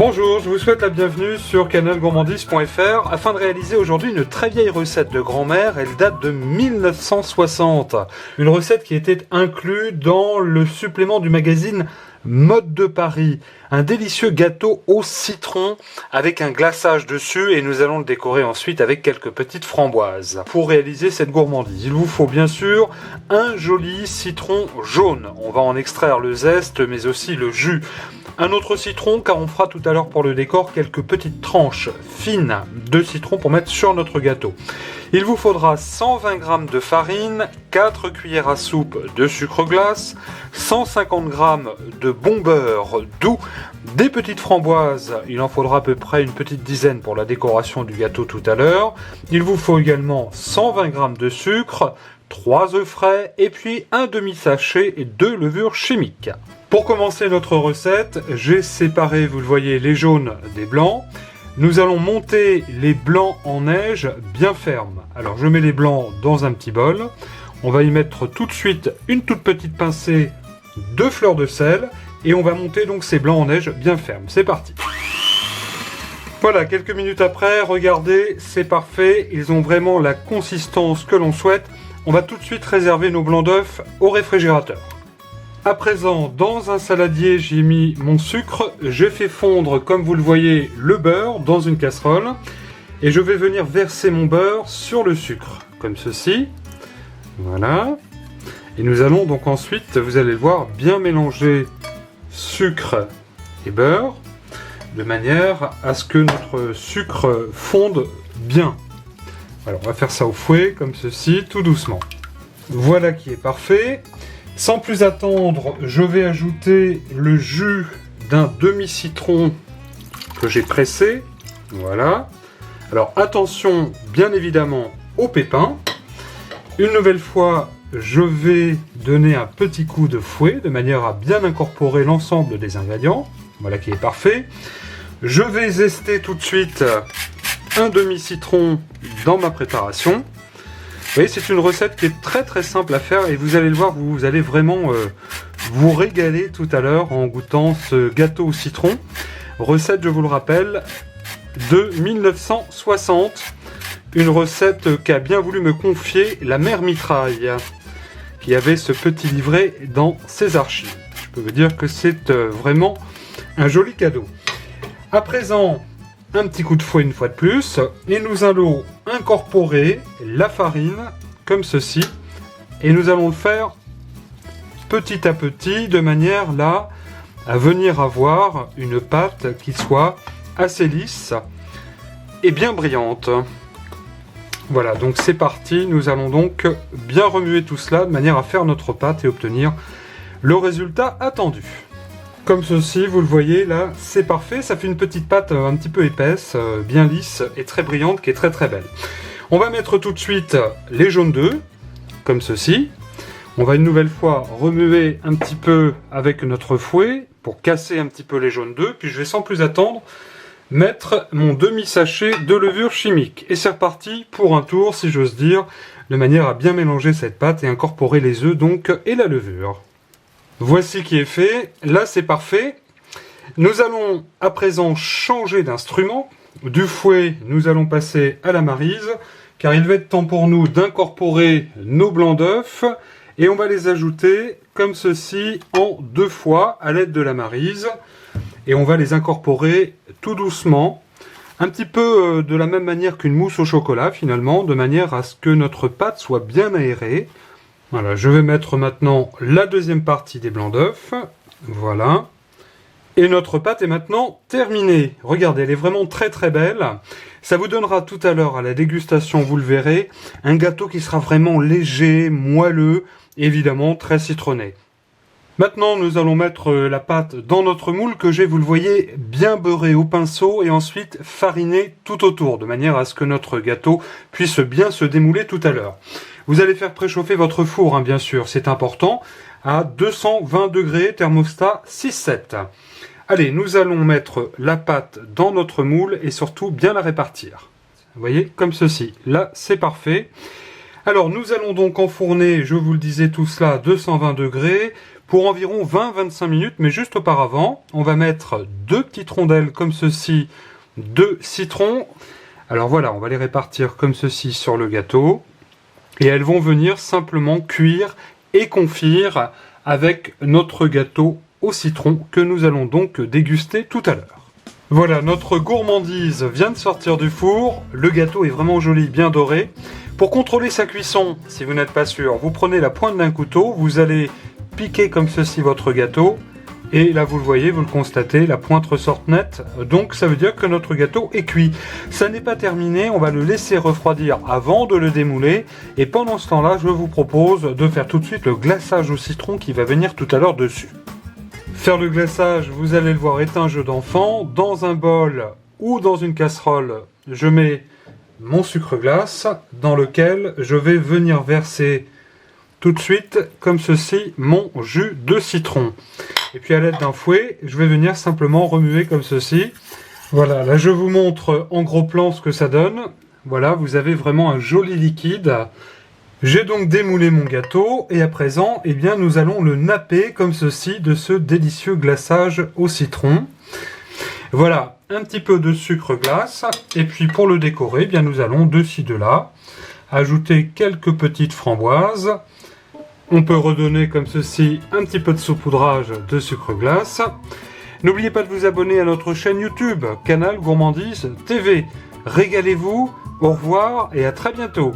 Bonjour, je vous souhaite la bienvenue sur canalgourmandise.fr afin de réaliser aujourd'hui une très vieille recette de grand-mère. Elle date de 1960. Une recette qui était inclue dans le supplément du magazine Mode de Paris. Un délicieux gâteau au citron avec un glaçage dessus et nous allons le décorer ensuite avec quelques petites framboises. Pour réaliser cette gourmandise, il vous faut bien sûr un joli citron jaune. On va en extraire le zeste mais aussi le jus. Un autre citron, car on fera tout à l'heure pour le décor quelques petites tranches fines de citron pour mettre sur notre gâteau. Il vous faudra 120 g de farine, 4 cuillères à soupe de sucre glace, 150 g de bon beurre doux, des petites framboises, il en faudra à peu près une petite dizaine pour la décoration du gâteau tout à l'heure. Il vous faut également 120 g de sucre, 3 œufs frais et puis un demi-sachet de levure chimique. Pour commencer notre recette, j'ai séparé, vous le voyez, les jaunes des blancs. Nous allons monter les blancs en neige bien fermes. Alors je mets les blancs dans un petit bol. On va y mettre tout de suite une toute petite pincée de fleur de sel et on va monter donc ces blancs en neige bien fermes. C'est parti. Voilà, quelques minutes après, regardez, c'est parfait. Ils ont vraiment la consistance que l'on souhaite. On va tout de suite réserver nos blancs d'œufs au réfrigérateur. À présent, dans un saladier, j'ai mis mon sucre. J'ai fait fondre, comme vous le voyez, le beurre dans une casserole. Et je vais venir verser mon beurre sur le sucre, comme ceci. Voilà. Et nous allons donc ensuite, vous allez le voir, bien mélanger sucre et beurre, de manière à ce que notre sucre fonde bien. Alors, on va faire ça au fouet, comme ceci, tout doucement. Voilà qui est parfait. Sans plus attendre, je vais ajouter le jus d'un demi-citron que j'ai pressé. Voilà. Alors attention, bien évidemment, aux pépins. Une nouvelle fois, je vais donner un petit coup de fouet de manière à bien incorporer l'ensemble des ingrédients. Voilà qui est parfait. Je vais zester tout de suite un demi-citron dans ma préparation. Vous voyez, c'est une recette qui est très simple à faire et vous allez le voir, vous allez vraiment vous régaler tout à l'heure en goûtant ce gâteau au citron. Recette, je vous le rappelle, de 1960. Une recette qu'a bien voulu me confier la mère Mitraille, qui avait ce petit livret dans ses archives. Je peux vous dire que c'est vraiment un joli cadeau. À présent, un petit coup de fouet une fois de plus, et nous allons incorporer la farine, comme ceci, et nous allons le faire petit à petit, de manière là, à venir avoir une pâte qui soit assez lisse et bien brillante. Voilà, donc c'est parti, nous allons donc bien remuer tout cela, de manière à faire notre pâte et obtenir le résultat attendu. Comme ceci, vous le voyez là, c'est parfait, ça fait une petite pâte un petit peu épaisse, bien lisse et très brillante, qui est très belle. On va mettre tout de suite les jaunes d'œufs, comme ceci. On va une nouvelle fois remuer un petit peu avec notre fouet, pour casser un petit peu les jaunes d'œufs, puis je vais sans plus attendre mettre mon demi-sachet de levure chimique. Et c'est reparti pour un tour, si j'ose dire, de manière à bien mélanger cette pâte et incorporer les œufs donc et la levure. Voici qui est fait, là c'est parfait. Nous allons à présent changer d'instrument. Du fouet, nous allons passer à la maryse, car il va être temps pour nous d'incorporer nos blancs d'œufs, et on va les ajouter comme ceci en 2 fois à l'aide de la maryse, et on va les incorporer tout doucement, un petit peu de la même manière qu'une mousse au chocolat finalement, de manière à ce que notre pâte soit bien aérée. Voilà, je vais mettre maintenant la deuxième partie des blancs d'œufs. Voilà. Et notre pâte est maintenant terminée. Regardez, elle est vraiment très belle. Ça vous donnera tout à l'heure à la dégustation, vous le verrez, un gâteau qui sera vraiment léger, moelleux, évidemment très citronné. Maintenant, nous allons mettre la pâte dans notre moule que j'ai, vous le voyez, bien beurré au pinceau et ensuite fariné tout autour, de manière à ce que notre gâteau puisse bien se démouler tout à l'heure. Vous allez faire préchauffer votre four, bien sûr, c'est important, à 220 degrés, thermostat 6-7. Allez, nous allons mettre la pâte dans notre moule et surtout bien la répartir. Vous voyez, comme ceci. Là, c'est parfait. Alors, nous allons donc enfourner, je vous le disais tout cela, à 220 degrés pour environ 20-25 minutes, mais juste auparavant, on va mettre 2 petites rondelles comme ceci de citron. Alors voilà, on va les répartir comme ceci sur le gâteau, et elles vont venir simplement cuire et confire avec notre gâteau au citron que nous allons donc déguster tout à l'heure. Voilà, notre gourmandise vient de sortir du four, le gâteau est vraiment joli, bien doré. Pour contrôler sa cuisson, si vous n'êtes pas sûr, vous prenez la pointe d'un couteau, vous allez piquer comme ceci votre gâteau, et là vous le voyez, vous le constatez, la pointe ressort nette, donc ça veut dire que notre gâteau est cuit. Ça n'est pas terminé, on va le laisser refroidir avant de le démouler, et pendant ce temps-là, je vous propose de faire tout de suite le glaçage au citron qui va venir tout à l'heure dessus. Faire le glaçage, vous allez le voir, est un jeu d'enfant. Dans un bol ou dans une casserole, je mets mon sucre glace dans lequel je vais venir verser tout de suite, comme ceci, mon jus de citron. Et puis à l'aide d'un fouet, je vais venir simplement remuer comme ceci. Voilà, là je vous montre en gros plan ce que ça donne. Voilà, vous avez vraiment un joli liquide. J'ai donc démoulé mon gâteau et à présent, eh bien, nous allons le napper comme ceci de ce délicieux glaçage au citron. Voilà, un petit peu de sucre glace et puis pour le décorer, eh bien, nous allons de ci de là ajouter quelques petites framboises. On peut redonner comme ceci un petit peu de saupoudrage de sucre glace. N'oubliez pas de vous abonner à notre chaîne YouTube, Canal Gourmandise TV. Régalez-vous, au revoir et à très bientôt.